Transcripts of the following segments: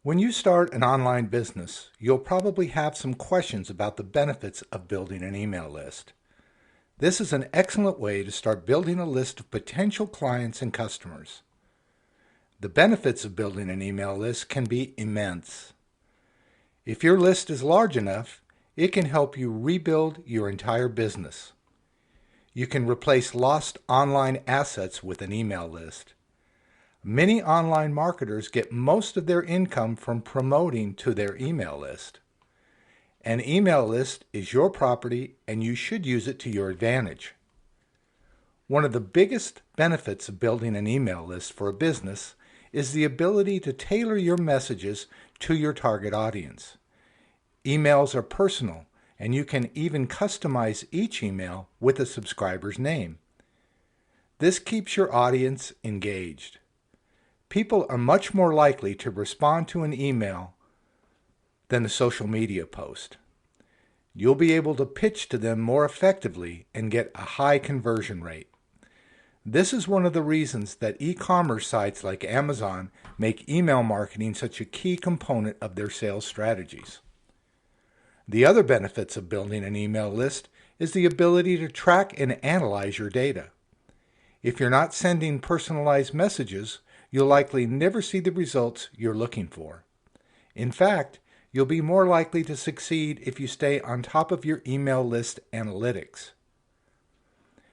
When you start an online business, you'll probably have some questions about the benefits of building an email list. This is an excellent way to start building a list of potential clients and customers. The benefits of building an email list can be immense. If your list is large enough, it can help you rebuild your entire business. You can replace lost online assets with an email list. Many online marketers get most of their income from promoting to their email list. An email list is your property and you should use it to your advantage. One of the biggest benefits of building an email list for a business is the ability to tailor your messages to your target audience. Emails are personal, and you can even customize each email with a subscriber's name. This keeps your audience engaged. People are much more likely to respond to an email than a social media post. You'll be able to pitch to them more effectively and get a high conversion rate. This is one of the reasons that e-commerce sites like Amazon make email marketing such a key component of their sales strategies. The other benefits of building an email list is the ability to track and analyze your data. If you're not sending personalized messages, you'll likely never see the results you're looking for. In fact, you'll be more likely to succeed if you stay on top of your email list analytics.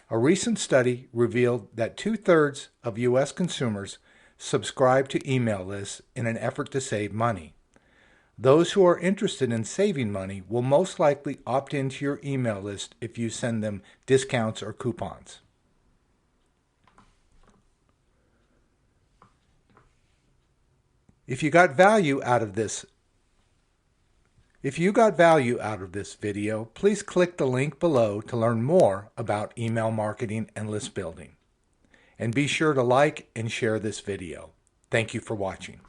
A recent study revealed that 2/3 of U.S. consumers subscribe to email lists in an effort to save money. Those who are interested in saving money will most likely opt into your email list if you send them discounts or coupons. If you got value out of this video, please click the link below to learn more about email marketing and list building. And be sure to like and share this video. Thank you for watching.